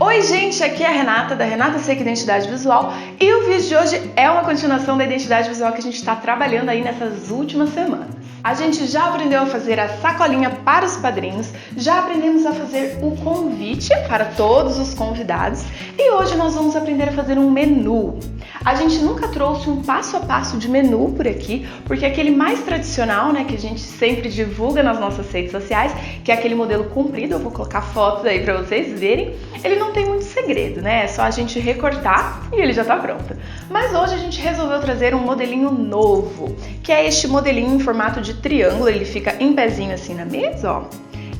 Oi gente, aqui é a Renata, da Renata Seca Identidade Visual, e o vídeo de hoje é uma continuação da identidade visual que a gente está trabalhando aí nessas últimas semanas. A gente já aprendeu a fazer a sacolinha para os padrinhos, já aprendemos a fazer o convite para todos os convidados e hoje nós vamos aprender a fazer um menu. A gente nunca trouxe um passo a passo de menu por aqui, porque aquele mais tradicional, né, que a gente sempre divulga nas nossas redes sociais, que é aquele modelo comprido, eu vou colocar fotos aí para vocês verem, ele não tem muito segredo, né? É só a gente recortar e ele já tá pronto. Mas hoje a gente resolveu trazer um modelinho novo, que é este modelinho em formato de triângulo, ele fica em pezinho assim na mesa, ó.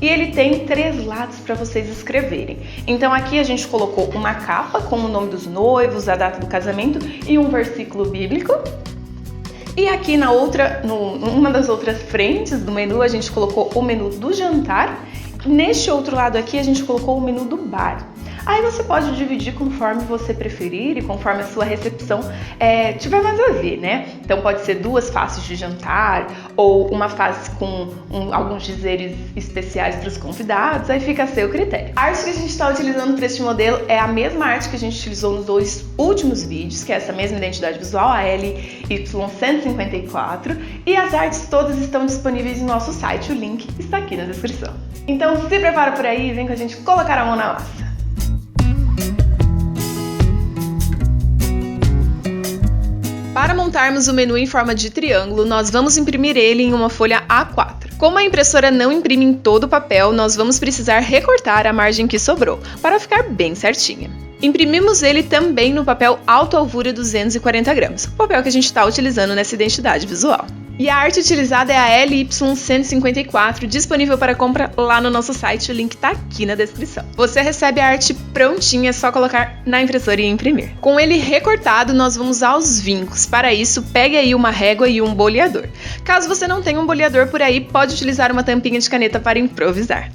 E ele tem 3 lados para vocês escreverem. Então aqui a gente colocou uma capa com o nome dos noivos, a data do casamento e um versículo bíblico. E aqui numa das outras frentes do menu a gente colocou o menu do jantar. Neste outro lado aqui a gente colocou o menu do bar. Aí você pode dividir conforme você preferir e conforme a sua recepção tiver mais a ver, né? Então pode ser 2 faces de jantar ou uma face com alguns dizeres especiais para os convidados, aí fica a seu critério. A arte que a gente está utilizando para este modelo é a mesma arte que a gente utilizou nos 2 últimos vídeos, que é essa mesma identidade visual, a LY154, e as artes todas estão disponíveis no nosso site, o link está aqui na descrição. Então se prepara por aí e vem com a gente colocar a mão na massa. Para montarmos o menu em forma de triângulo, nós vamos imprimir ele em uma folha A4. Como a impressora não imprime em todo o papel, nós vamos precisar recortar a margem que sobrou, para ficar bem certinha. Imprimimos ele também no papel Alto Alvura 240 gramas, o papel que a gente está utilizando nessa identidade visual. E a arte utilizada é a LY154, disponível para compra lá no nosso site, o link está aqui na descrição. Você recebe a arte prontinha, é só colocar na impressora e imprimir. Com ele recortado, nós vamos aos vincos. Para isso, pegue aí uma régua e um boleador. Caso você não tenha um boleador por aí, pode utilizar uma tampinha de caneta para improvisar.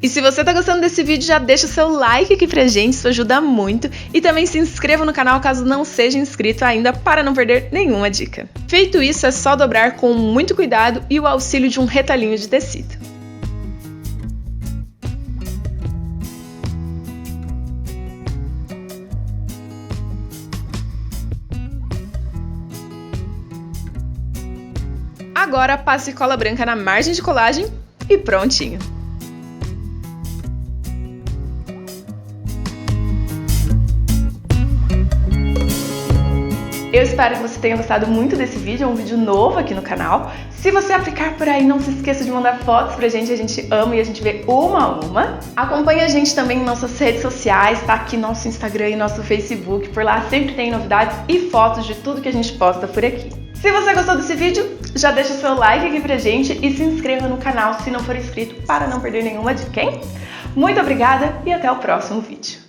E se você tá gostando desse vídeo, já deixa o seu like aqui pra gente, isso ajuda muito. E também se inscreva no canal caso não seja inscrito ainda, para não perder nenhuma dica. Feito isso, é só dobrar com muito cuidado e o auxílio de um retalhinho de tecido. Agora passe cola branca na margem de colagem e prontinho! Eu espero que você tenha gostado muito desse vídeo, é um vídeo novo aqui no canal. Se você aplicar por aí, não se esqueça de mandar fotos pra gente, a gente ama e a gente vê uma a uma. Acompanhe a gente também em nossas redes sociais, tá aqui nosso Instagram e nosso Facebook, por lá sempre tem novidades e fotos de tudo que a gente posta por aqui. Se você gostou desse vídeo, já deixa o seu like aqui pra gente e se inscreva no canal se não for inscrito para não perder nenhuma dica, hein? Muito obrigada e até o próximo vídeo.